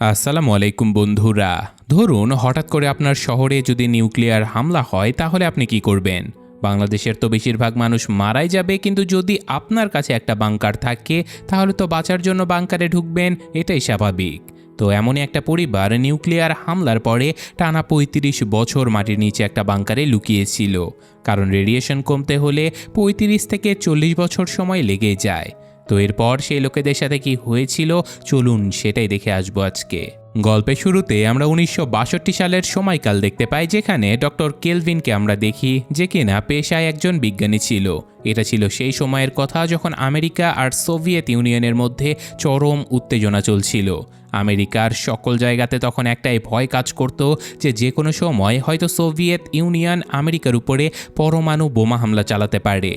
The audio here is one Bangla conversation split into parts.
আসসালামু আলাইকুম বন্ধুরা। ধরুন হঠাৎ করে আপনার শহরে যদি নিউক্লিয়ার হামলা হয় তাহলে আপনি কি করবেন? বাংলাদেশের তো বেশিরভাগ মানুষ মারাই যাবে, কিন্তু যদি আপনার কাছে একটা বাংকার থাকে তাহলে তো বাঁচার জন্য বাংকারে ঢুকবেন, এটাই স্বাভাবিক। তো এমনই একটা পরিবার নিউক্লিয়ার হামলার পরে টানা ৩৫ বছর মাটির নিচে একটা বাংকারে লুকিয়েছিল। কারণ রেডিয়েশন কমতে হলে ৩৫ থেকে ৪০ বছর সময় লেগে যায়। তো এরপর সেই লোকেদের সাথে কি হয়েছিল, চলুন সেটাই দেখে আসবো আজকে। গল্পের শুরুতে আমরা ১৯৬২ সালের সময়কাল দেখতে পাই, যেখানে ডক্টর কেলভিনকে আমরা দেখি, যে কিনা পেশায় একজন বিজ্ঞানী ছিল। এটা ছিল সেই সময়ের কথা যখন আমেরিকা আর সোভিয়েত ইউনিয়নের মধ্যে চরম উত্তেজনা চলছিল। আমেরিকার সকল জায়গাতে তখন একটাই ভয় কাজ করত যে কোনো সময় হয়তো সোভিয়েত ইউনিয়ন আমেরিকার উপরে পরমাণু বোমা হামলা চালাতে পারে।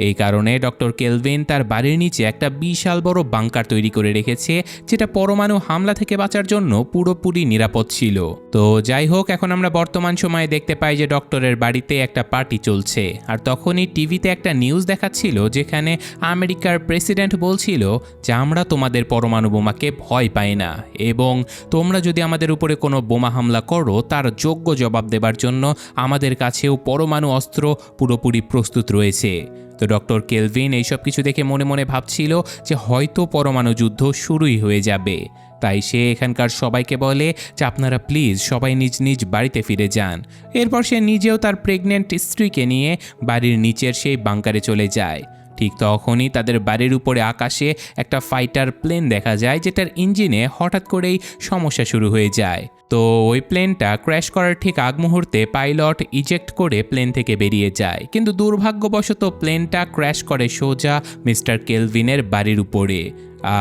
এই কারণে ডক্টর কেলভিন তার বাড়ির নিচে একটা বিশাল বড় বাংকার তৈরি করে রেখেছে, যেটা পরমাণু হামলা থেকে বাঁচার জন্য পুরোপুরি নিরাপদ ছিল। তো যাই হোক, এখন আমরা বর্তমান সময়ে দেখতে পাই যে ডক্টরের বাড়িতে একটা পার্টি চলছে, আর তখনই টিভিতে একটা নিউজ দেখাচ্ছিল যেখানে আমেরিকার প্রেসিডেন্ট বলছিল যে আমরা তোমাদের পরমাণু বোমাকে ভয় পাই না, এবং তোমরা যদি আমাদের উপরে কোনো বোমা হামলা করো তার যোগ্য জবাব দেবার জন্য আমাদের কাছেও পরমাণু অস্ত্র পুরোপুরি প্রস্তুত রয়েছে। তো ডক্টর কেলভিন এইসব কিছু দেখে মনে মনে ভাবছিল যে হয়তো পরমাণু যুদ্ধ শুরুই হয়ে যাবে। তাই সে এখানকার সবাইকে বলে যে আপনারা প্লিজ সবাই নিজ নিজ বাড়িতে ফিরে যান। এরপর সে নিজেও তার প্রেগনেন্ট স্ত্রীকে নিয়ে বাড়ির নিচের সেই বাংকারে চলে যায়। ঠিক তখনই তাদের বাড়ির উপরে আকাশে একটা ফাইটার প্লেন দেখা যায়, যেটার ইঞ্জিনে হঠাৎ করেই সমস্যা শুরু হয়ে যায়। তো ওই প্লেনটা ক্র্যাশ করার ঠিক আগ মুহূর্তে পাইলট ইজেক্ট করে প্লেন থেকে বেরিয়ে যায়, কিন্তু দুর্ভাগ্যবশত প্লেনটা ক্র্যাশ করে সোজা মিস্টার কেলভিনের বাড়ির উপরে।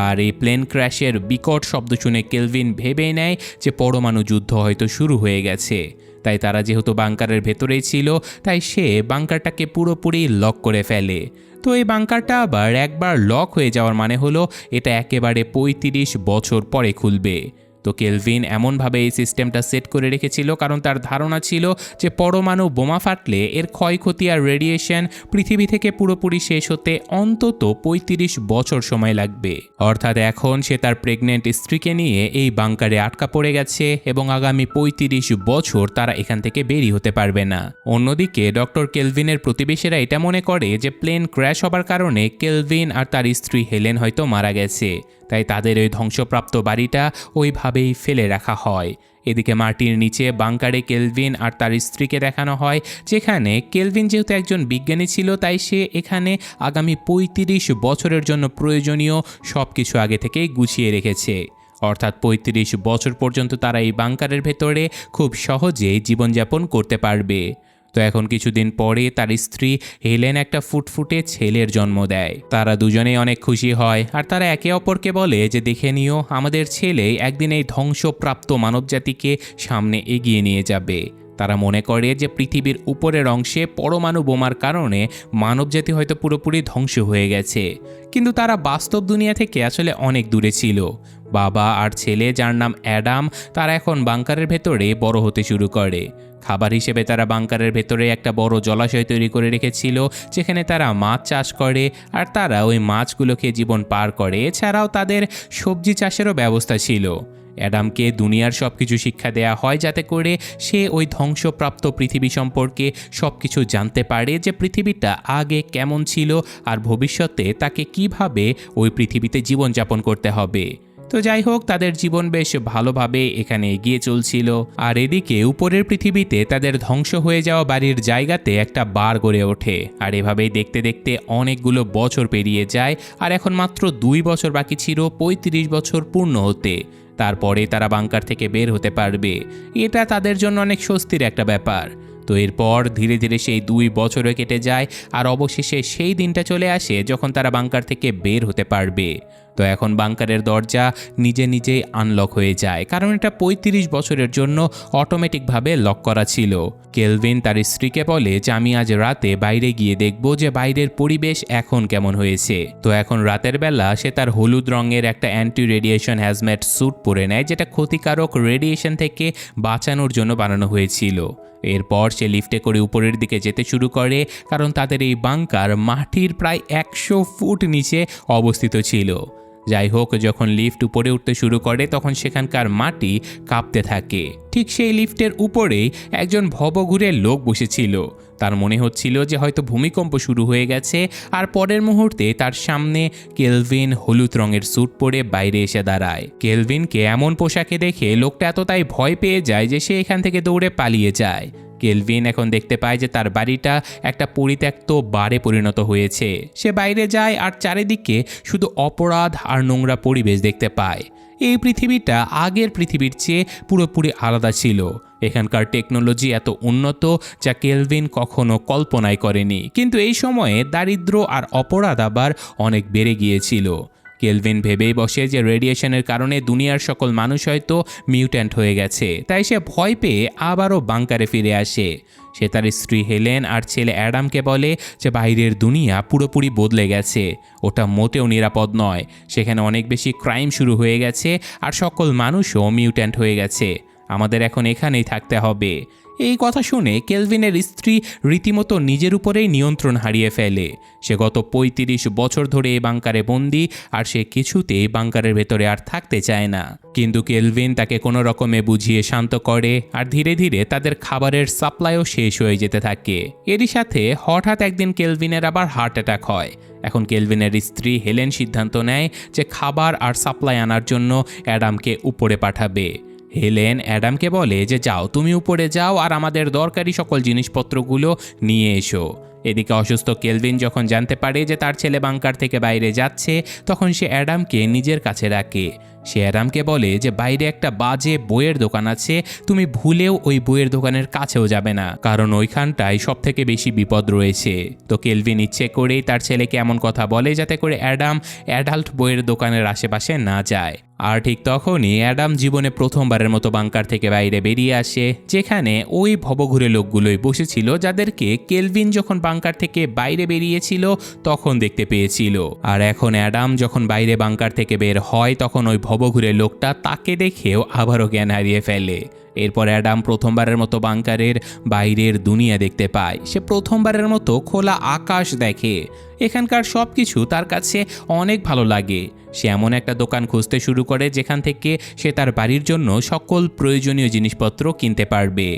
আর এই প্লেন ক্র্যাশের বিকট শব্দ শুনে কেলভিন ভেবে নেয় যে পরমাণু যুদ্ধ হয়তো শুরু হয়ে গেছে। তাই তারা যেহেতু বাংকারের ভেতরেই ছিল, তাই সে বাংকারটাকে পুরোপুরি লক করে ফেলে। তো এই বাংকারটা আবার একবার লক হয়ে যাওয়ার মানে হলো এটা একেবারে ৩৫ বছর পরে খুলবে। তো কেলভিন এমনভাবে এই সিস্টেমটা সেট করে রেখেছিল কারণ তার ধারণা ছিল যে পরমাণু বোমা ফাটলে এর ক্ষয়ক্ষতি আর রেডিয়েশন পৃথিবী থেকে পুরোপুরি শেষ হতে অন্তত ৩৫ বছর সময় লাগবে। অর্থাৎ এখন সে তার প্রেগনেন্ট স্ত্রীকে নিয়ে এই বাংকারে আটকা পড়ে গেছে এবং আগামী ৩৫ বছর তারা এখান থেকে বেরিয়ে হতে পারবে না। অন্যদিকে ডক্টর কেলভিনের প্রতিবেশীরা এটা মনে করে যে প্লেন ক্র্যাশ হবার কারণে কেলভিন আর তার স্ত্রী হেলেন হয়তো মারা গেছে, তাই তাদের ওই ধ্বংসপ্রাপ্ত বাড়িটা ওইভাবেই ফেলে রাখা হয়। এদিকে মাটির নিচে বাংকারে কেলভিন আর তার স্ত্রীকে দেখানো হয়, যেখানে কেলভিন যেহেতু একজন বিজ্ঞানী ছিল তাই সে এখানে আগামী ৩৫ বছরের জন্য প্রয়োজনীয় সব কিছু আগে থেকেই গুছিয়ে রেখেছে। অর্থাৎ ৩৫ বছর পর্যন্ত তারা এই বাংকারের ভেতরে খুব সহজেই জীবনযাপন করতে পারবে। তো এখন কিছুদিন পরে তার স্ত্রী হেলেন একটা ফুটফুটে ছেলের জন্ম দেয়। তারা দুজনেই অনেক খুশি হয়, আর তারা একে অপরকে বলে যে দেখে নিও, আমাদের ছেলে একদিন এই ধ্বংসপ্রাপ্ত মানবজাতিকে সামনে এগিয়ে নিয়ে যাবে। তারা মনে করে যে পৃথিবীর উপরের অংশে পরমাণু বোমার কারণে মানবজাতি হয়তো পুরোপুরি ধ্বংস হয়ে গেছে, কিন্তু তারা বাস্তব দুনিয়া থেকে আসলে অনেক দূরে ছিল। বাবা আর ছেলে, যার নাম অ্যাডাম, তারা এখন বাংকারের ভেতরে বড় হতে শুরু করে। খাবার হিসেবে তারা বাংকারের ভেতরে একটা বড় জলাশয় তৈরি করে রেখেছিল, যেখানে তারা মাছ চাষ করে, আর তারা ওই মাছগুলোকে জীবন পার করে। এছাড়াও তাদের সবজি চাষেরও ব্যবস্থা ছিল। অ্যাডামকে দুনিয়ার সব কিছু শিক্ষা দেয়া হয় যাতে করে সে ওই ধ্বংসপ্রাপ্ত পৃথিবী সম্পর্কে সব কিছু জানতে পারে, যে পৃথিবীটা আগে কেমন ছিল আর ভবিষ্যতে তাকে কিভাবে ওই পৃথিবীতে জীবনযাপন করতে হবে। তো যাই হোক, তাদের জীবন বেশ ভালোভাবে এখানে এগিয়ে চলছিল। আর এদিকে উপরের পৃথিবীতে তাদের ধ্বংস হয়ে যাওয়া বাড়ির জায়গাতে একটা বার গড়ে ওঠে। আর এভাবেই দেখতে দেখতে অনেকগুলো বছর পেরিয়ে যায়, আর এখন মাত্র 2 বছর বাকি ছিল ৩৫ বছর পূর্ণ হতে। তারপরে তারা বাংকার থেকে বের হতে পারবে। এটা তাদের জন্য অনেক স্বস্তির একটা ব্যাপার। তো এরপর ধীরে ধীরে সেই 2 বছরও কেটে যায়, আর অবশেষে সেই দিনটা চলে আসে যখন তারা বাংকার থেকে বের হতে পারবে। তো এখন বাংকারের দরজা নিজে নিজেই আনলক হয়ে যায়, কারণ এটা ৩৫ বছরের জন্য অটোমেটিকভাবে লক করা ছিল। কেলভিন তার স্ত্রীকে বলে যে আমি আজ রাতে বাইরে গিয়ে দেখব যে বাইরের পরিবেশ এখন কেমন হয়েছে। তো এখন রাতের বেলা সে তার হলুদ রঙের একটা অ্যান্টি রেডিয়েশন হ্যাজম্যাট স্যুট পরে নেয়, যেটা ক্ষতিকারক রেডিয়েশন থেকে বাঁচানোর জন্য বানানো হয়েছিল। এরপর সে লিফটে করে উপরের দিকে যেতে শুরু করে, কারণ তাদের এই বাংকার মাটির প্রায় 100 ফুট নিচে অবস্থিত ছিল। যাই হোক, যখন লিফট উপরে উঠতে শুরু করে তখন সেখানকার মাটি কাঁপতে থাকে। ঠিক সেই লিফটের উপরেই একজন ভবঘুরে লোক বসেছিল। তার মনে হচ্ছিল যে হয়তো ভূমিকম্প শুরু হয়ে গেছে, আর পরের মুহূর্তে তার সামনে কেলভিন হলুদ রঙের স্যুট পরে বাইরে এসে দাঁড়ায়। কেলভিনকে এমন পোশাকে দেখে লোকটা এতটাই ভয় পেয়ে যায় যে সে এখান থেকে দৌড়ে পালিয়ে যায়। কেলভিন এখন দেখতে পায় যে তার বাড়িটা একটা পরিত্যক্ত বারে পরিণত হয়েছে। সে বাইরে যায় আর চারিদিকে শুধু অপরাধ আর নোংরা পরিবেশ দেখতে পায়। এই পৃথিবীটা আগের পৃথিবীর চেয়ে পুরোপুরি আলাদা ছিল। এখানকার টেকনোলজি এত উন্নত যা কেলভিন কখনো কল্পনাই করেনি, কিন্তু এই সময়ে দারিদ্র আর অপরাধ আবার অনেক বেড়ে গিয়েছিল। কেলভিন ভেবেই বসে যে রেডিয়েশনের কারণে দুনিয়ার সকল মানুষ হয়তো মিউট্যান্ট হয়ে গেছে, তাই সে ভয় পেয়ে আবারও বাংকারে ফিরে আসে। সে তার স্ত্রী হেলেন আর ছেলে অ্যাডামকে বলে যে বাইরের দুনিয়া পুরোপুরি বদলে গেছে, ওটা মোটেও নিরাপদ নয়। সেখানে অনেক বেশি ক্রাইম শুরু হয়ে গেছে আর সকল মানুষও মিউট্যান্ট হয়ে গেছে। আমাদের এখন এখানেই থাকতে হবে। এই কথা শুনে কেলভিনের স্ত্রী রীতিমতো নিজের উপরেই নিয়ন্ত্রণ হারিয়ে ফেলে। সে গত ৩৫ বছর ধরে এই বাংকারে বন্দি, আর সে কিছুতেই বাংকারের ভেতরে আর থাকতে চায় না। কিন্তু কেলভিন তাকে কোনো রকমে বুঝিয়ে শান্ত করে, আর ধীরে ধীরে তাদের খাবারের সাপ্লাইও শেষ হয়ে যেতে থাকে। এরই সাথে হঠাৎ একদিন কেলভিনের আবার হার্ট অ্যাটাক হয়। এখন কেলভিনের স্ত্রী হেলেন সিদ্ধান্ত নেয় যে খাবার আর সাপ্লাই আনার জন্য অ্যাডামকে উপরে পাঠাবে। হেলেন অ্যাডামকে বলে যে যাও, তুমি উপরে যাও আর আমাদের দরকারি সকল জিনিসপত্রগুলো নিয়ে এসো। এদিকে অসুস্থ কেলভিন যখন জানতে পারে যে তার ছেলে বাংকার থেকে বাইরে যাচ্ছে, তখন সে অ্যাডামকে নিজের কাছে রাখে। সে অ্যাডামকে বলে যে বাইরে একটা বাজে বইয়ের দোকান আছে, তুমি ভুলেও ওই বইয়ের দোকানের কাছেও যাবে না, কারণ ওইখানটায় সব থেকে বেশি বিপদ রয়েছে। তো কেলভিন ইচ্ছে করেই তার ছেলেকে এমন কথা বলে যাতে করে অ্যাডাম অ্যাডাল্ট বইয়ের দোকানের আশেপাশে না যায়। আর ঠিক তখনই অ্যাডাম জীবনে প্রথমবারের মতো বাংকার থেকে বাইরে বেরিয়ে আসে, যেখানে ওই ভবঘুরে লোকগুলোই বসেছিল যাদেরকে কেলভিন যখন বাংকার থেকে বাইরে বেরিয়েছিল তখন দেখতে পেয়েছিল। আর এখন অ্যাডাম যখন বাইরে বাংকার থেকে বের হয় তখন ওই ভবঘুরে লোকটা তাকে দেখেও আবারও জ্ঞান হারিয়ে ফেলে। এরপর অ্যাডাম প্রথমবারের মতো বাংকারের বাইরের দুনিয়া দেখতে পায়। সে প্রথমবারের মতো খোলা আকাশ দেখে। এখানকার সব কিছু তার কাছে অনেক ভালো লাগে। সে এমন একটা দোকান খুঁজতে শুরু করে যেখান থেকে সে তার বাড়ির জন্য সকল প্রয়োজনীয় জিনিসপত্র কিনতে পারবে।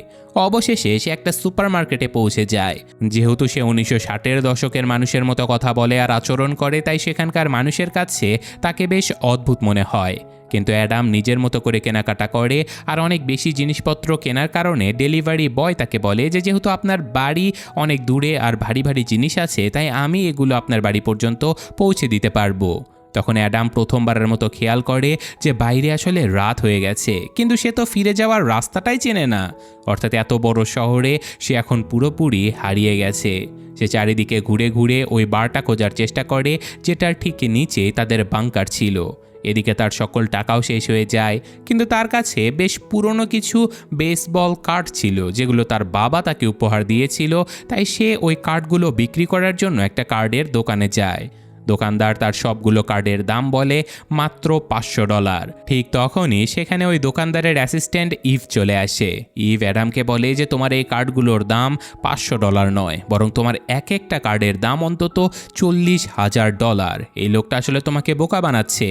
অবশেষে সে একটা সুপারমার্কেটে পৌঁছে যায়। যেহেতু সে 1960-এর দশকের মানুষের মতো কথা বলে আর আচরণ করে, তাই সেখানকার মানুষের কাছে তাকে বেশ অদ্ভুত মনে হয়। কিন্তু অ্যাডাম নিজের মতো করে কেনাকাটা করে, আর অনেক বেশি জিনিসপত্র কেনার কারণে ডেলিভারি বয় তাকে বলে যে যেহেতু আপনার বাড়ি অনেক দূরে আর ভারী ভারী জিনিস আছে, তাই আমি এগুলো আপনার বাড়ি পর্যন্ত পৌঁছে দিতে পারবো। তখন অ্যাডাম প্রথমবারের মতো খেয়াল করে যে বাইরে আসলে রাত হয়ে গেছে, কিন্তু সে তো ফিরে যাওয়ার রাস্তাটাই চেনে না। অর্থাৎ এত বড় শহরে সে এখন পুরোপুরি হারিয়ে গেছে। সে চারিদিকে ঘুরে ঘুরে ওই বারটা খোঁজার চেষ্টা করে যেটার ঠিক নিচে তাদের বাংকার ছিল। এদিকে তার সকল টাকাও শেষ হয়ে যায়, কিন্তু তার কাছে বেশ পুরনো কিছু বেসবল কার্ড ছিল যেগুলো তার বাবা তাকে উপহার দিয়েছিল। তাই সে ওই কার্ডগুলো বিক্রি করার জন্য একটা কার্ডের দোকানে যায়। দোকানদার তার সবগুলো কার্ডের দাম বলে মাত্র $500। ঠিক তখনই সেখানে ওই দোকানদারের অ্যাসিস্ট্যান্ট ইভ চলে আসে। ইভ অ্যাডামকে বলে যে তোমার এই কার্ডগুলোর দাম $500 নয়, বরং তোমার এক একটা কার্ডের দাম অন্তত $40,000। এই লোকটা আসলে তোমাকে বোকা বানাচ্ছে।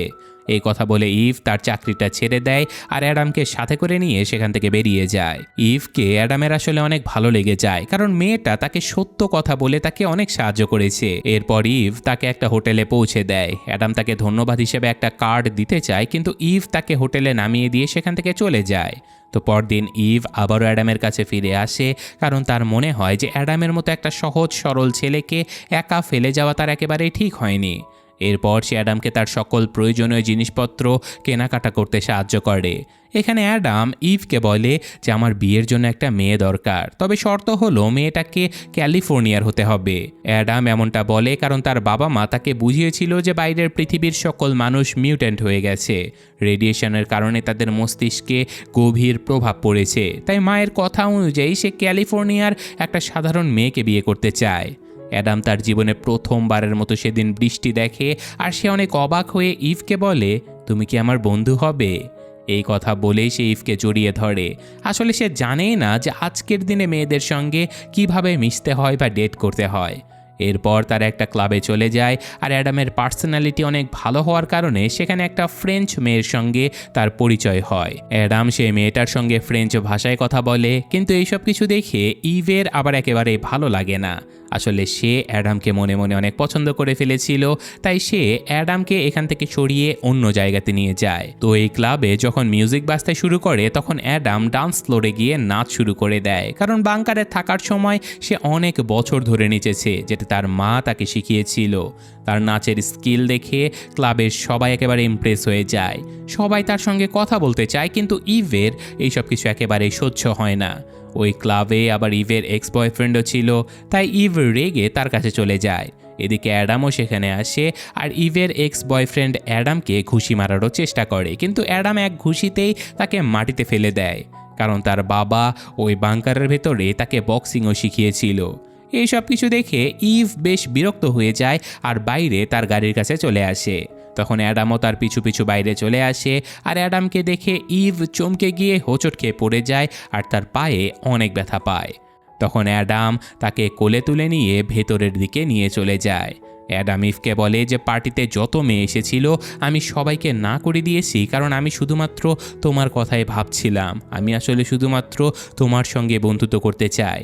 এই কথা বলে ইভ তার চাকরিটা ছেড়ে দেয় আর অ্যাডামকে সাথে করে নিয়ে সেখান থেকে বেরিয়ে যায়। ইভকে অ্যাডামের আসলে অনেক ভালো লেগে যায়, কারণ মেয়েটা তাকে সত্য কথা বলে তাকে অনেক সাহায্য করেছে। এরপর ইভ তাকে একটা হোটেলে পৌঁছে দেয়। অ্যাডাম তাকে ধন্যবাদ হিসেবে একটা কার্ড দিতে চায়, কিন্তু ইভ তাকে হোটেলে নামিয়ে দিয়ে সেখান থেকে চলে যায়। তো পরদিন ইভ আবারও অ্যাডামের কাছে ফিরে আসে, কারণ তার মনে হয় যে অ্যাডামের মতো একটা সহজ সরল ছেলেকে একা ফেলে যাওয়া তার একেবারেই ঠিক হয়নি। এরপর সে অ্যাডামকে তার সকল প্রয়োজনীয় জিনিসপত্র কেনাকাটা করতে সাহায্য করে। এখানে অ্যাডাম ইভকে বলে যে আমার বিয়ের জন্য একটা মেয়ে দরকার, তবে শর্ত হলো মেয়েটাকে ক্যালিফোর্নিয়ার হতে হবে। অ্যাডাম এমনটা বলে কারণ তার বাবা মা তাকে বুঝিয়েছিল যে বাইরের পৃথিবীর সকল মানুষ মিউট্যান্ট হয়ে গেছে। রেডিয়েশনের কারণে তাদের মস্তিষ্কে গভীর প্রভাব পড়েছে, তাই মায়ের কথা অনুযায়ী সে ক্যালিফোর্নিয়ার একটা সাধারণ মেয়েকে বিয়ে করতে চায়। অ্যাডাম তার জীবনে প্রথমবারের মতো সেদিন বৃষ্টি দেখে, আর সে অনেক অবাক হয়ে ইভকে বলে তুমি কি আমার বন্ধু হবে। এই কথা বলেই সে ইভকে জড়িয়ে ধরে। আসলে সে জানেই না যে আজকের দিনে মেয়েদের সঙ্গে কিভাবে মিশতে হয় বা ডেট করতে হয়। এরপর তারা একটা ক্লাবে চলে যায়, আর অ্যাডামের পার্সোনালিটি অনেক ভালো হওয়ার কারণে সেখানে একটা ফ্রেঞ্চ মেয়ের সঙ্গে তার পরিচয় হয়। অ্যাডাম সেই মেয়েটার সঙ্গে ফ্রেঞ্চ ভাষায় কথা বলে, কিন্তু এইসব কিছু দেখে ইভের আবার একেবারে ভালো লাগে না। আসলে সে অ্যাডামকে মনে মনে অনেক পছন্দ করে ফেলেছিল, তাই সে অ্যাডামকে এখান থেকে সরিয়ে অন্য জায়গাতে নিয়ে যায়। তো এই ক্লাবে যখন মিউজিক বাজতে শুরু করে তখন অ্যাডাম ডান্স ফ্লোরে গিয়ে নাচ শুরু করে দেয়, কারণ বাংকারে থাকার সময় সে অনেক বছর ধরে নেচেছে, যেটা তার মা তাকে শিখিয়েছিল। তার নাচের স্কিল দেখে ক্লাবের সবাই একেবারে ইমপ্রেস হয়ে যায়। সবাই তার সঙ্গে কথা বলতে চায়, কিন্তু ইভের এইসব কিছু একেবারেই সহ্য হয় না। ওই ক্লাবে আবার ইভের এক্স বয়ফ্রেন্ডও ছিল, তাই ইভ রেগে তার কাছে চলে যায়। এদিকে অ্যাডামও সেখানে আসে, আর ইভের এক্স বয়ফ্রেন্ড অ্যাডামকে ঘুষি মারারও চেষ্টা করে, কিন্তু অ্যাডাম এক ঘুষিতেই তাকে মাটিতে ফেলে দেয়, কারণ তার বাবা ওই বাংকারের ভেতরে তাকে বক্সিংও শিখিয়েছিল। এই সব কিছু দেখে ইভ বেশ বিরক্ত হয়ে যায় আর বাইরে তার গাড়ির কাছে চলে আসে। তখন অ্যাডামও তার পিছু পিছু বাইরে চলে আসে, আর অ্যাডামকে দেখে ইভ চমকে গিয়ে হোঁচট খেয়ে পড়ে যায় আর তার পায়ে অনেক ব্যথা পায়। তখন অ্যাডাম তাকে কোলে তুলে নিয়ে ভেতরের দিকে নিয়ে চলে যায়। অ্যাডাম ইভকে বলে যে পার্টিতে যত মেয়ে এসেছিল আমি সবাইকে না করে দিয়েছি, কারণ আমি শুধুমাত্র তোমার কথাই ভাবছিলাম, আমি আসলে শুধুমাত্র তোমার সঙ্গে বন্ধুত্ব করতে চাই।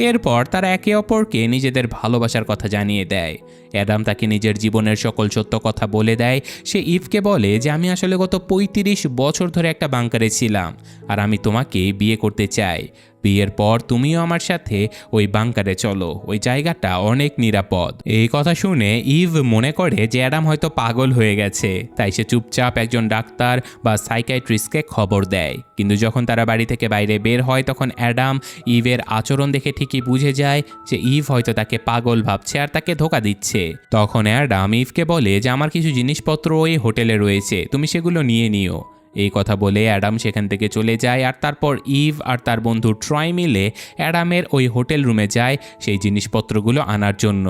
এরপর তারা একে অপরকে নিজেদের ভালোবাসার কথা জানিয়ে দেয়। অ্যাডাম তাকে নিজের জীবনের সকল সত্য কথা বলে দেয়। সে ইভকে বলে যে আমি আসলে গত ৩৫ বছর ধরে একটা বাংকারে ছিলাম, আর আমি তোমাকে বিয়ে করতে চাই। বিয়ের পর তুমিও আমার সাথে ওই বাংকারে চলো, ওই জায়গাটা অনেক নিরাপদ। এই কথা শুনে ইভ মনে করে যে অ্যাডাম হয়তো পাগল হয়ে গেছে, তাই সে চুপচাপ একজন ডাক্তার বা সাইকিয়াট্রিস্টকে খবর দেয়। কিন্তু যখন তারা বাড়ি থেকে বাইরে বের হয় তখন অ্যাডাম ইভের আচরণ দেখে ঠিকই বুঝে যায় যে ইভ হয়তো তাকে পাগল ভাবছে আর তাকে ধোঁকা দিচ্ছে। তখন অ্যাডাম ইভকে বলে যে আমার কিছু জিনিসপত্র ওই হোটেলে রয়েছে, তুমি সেগুলো নিয়ে নিও। এই কথা বলে অ্যাডাম সেখান থেকে চলে যায়, আর তারপর ইভ আর তার বন্ধু ট্রয় মিলে অ্যাডামের ওই হোটেল রুমে যায় সেই জিনিসপত্রগুলো আনার জন্য।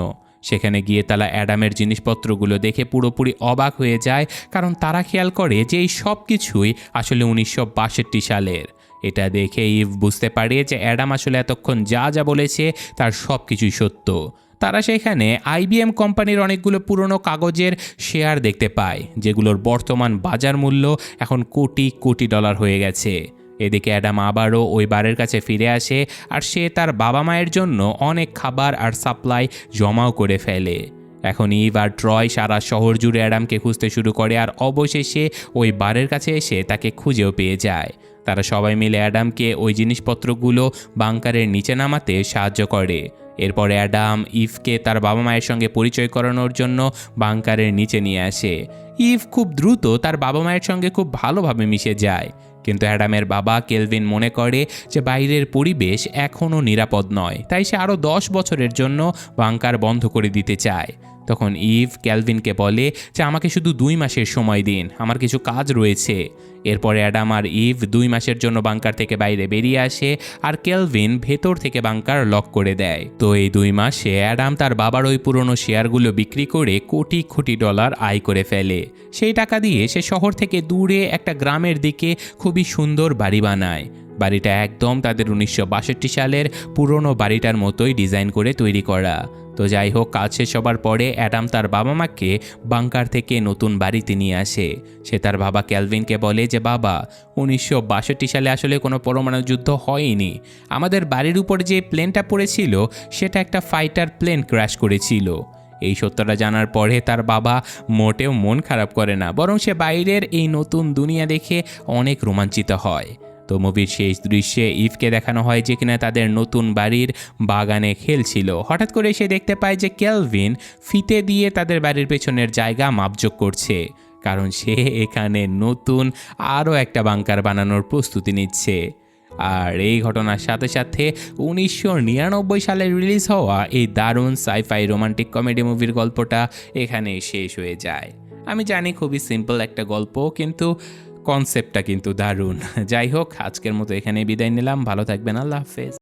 সেখানে গিয়ে তারা অ্যাডামের জিনিসপত্রগুলো দেখে পুরোপুরি অবাক হয়ে যায়, কারণ তারা খেয়াল করে যে এই সব কিছুই আসলে 1962 সালের। এটা দেখে ইভ বুঝতে পারে যে অ্যাডাম আসলে এতক্ষণ যা যা বলেছে তার সব কিছুই সত্য। তারা সেখানে আইবিএম কোম্পানির অনেকগুলো পুরনো কাগজের শেয়ার দেখতে পায়, যেগুলোর বর্তমান বাজার মূল্য এখন কোটি কোটি ডলার হয়ে গেছে। এদিকে অ্যাডাম আবারও ওই বারের কাছে ফিরে আসে, আর সে তার বাবা মায়ের জন্য অনেক খাবার আর সাপ্লাই জমাও করে ফেলে। এখন ইভ আর ট্রয় সারা শহর জুড়ে অ্যাডামকে খুঁজতে শুরু করে, আর অবশেষে ওই বারের কাছে এসে তাকে খুঁজেও পেয়ে যায়। তারা সবাই মিলে অ্যাডামকে ওই জিনিসপত্রগুলো বাংকারের নিচে নামাতে সাহায্য করে। এরপরে অ্যাডাম ইভকে তার বাবা মায়ের সঙ্গে পরিচয় করানোর জন্য বাংকারের নিচে নিয়ে আসে। ইভ খুব দ্রুত তার বাবা মায়ের সঙ্গে খুব ভালোভাবে মিশে যায়, কিন্তু অ্যাডামের বাবা কেলভিন মনে করে যে বাইরের পরিবেশ এখনও নিরাপদ নয়, তাই সে আরও 10 বছরের জন্য বাংকার বন্ধ করে দিতে চায়। তখন ইভ ক্যালভিনকে বলে যে আমাকে শুধু 2 মাসের সময় দিন, আমার কিছু কাজ রয়েছে। এরপরে অ্যাডাম আর ইভ 2 মাসের জন্য বাংকার থেকে বাইরে বেরিয়ে আসে, আর ক্যালভিন ভেতর থেকে বাংকার লক করে দেয়। তো এই 2 মাসে অ্যাডাম তার বাবার ওই পুরনো শেয়ারগুলো বিক্রি করে কোটি কোটি ডলার আয় করে ফেলে। সেই টাকা দিয়ে সে শহর থেকে দূরে একটা গ্রামের দিকে খুবই সুন্দর বাড়ি বানায়। বাড়িটা একদম তাদের 1962 সালের পুরনো বাড়িটার মতোই ডিজাইন করে তৈরি করা। তো যাই হোক, কাজ শেষ হবার পরে অ্যাডাম তার বাবা মাকে বাংকার থেকে নতুন বাড়িতে নিয়ে আসে। সে তার বাবা ক্যালভিনকে বলে যে বাবা, 1962 সালে আসলে কোনো পরমাণু যুদ্ধ হয়নি। আমাদের বাড়ির উপর যে প্লেনটা পড়েছিল সেটা একটা ফাইটার প্লেন ক্র্যাশ করেছিল। এই সত্যটা জানার পরে তার বাবা মোটেও মন খারাপ করে না, বরং সে বাইরের এই নতুন দুনিয়া দেখে অনেক রোমাঞ্চিত হয়। তো মুভির শেষ দৃশ্যে ইভকে দেখানো হয় যে কিনা তাদের নতুন বাড়ির বাগানে খেলছিল। হঠাৎ করে সে দেখতে পায় যে ক্যালভিন ফিতে দিয়ে তাদের বাড়ির পেছনের জায়গা মাপজোক করছে, কারণ সে এখানে নতুন আরও একটা বাংকার বানানোর প্রস্তুতি নিচ্ছে। আর এই ঘটনার সাথে সাথে 1999 সালে রিলিজ হওয়া এই দারুণ সাইফাই রোমান্টিক কমেডি মুভির গল্পটা এখানে শেষ হয়ে যায়। আমি জানি খুবই সিম্পল একটা গল্প, কিন্তু কনসেপ্টটা কিন্তু দারুণ। যাই হোক, আজকের মতো এখানে বিদায় নিলাম। ভালো থাকবেন, আল্লাহ হাফেজ।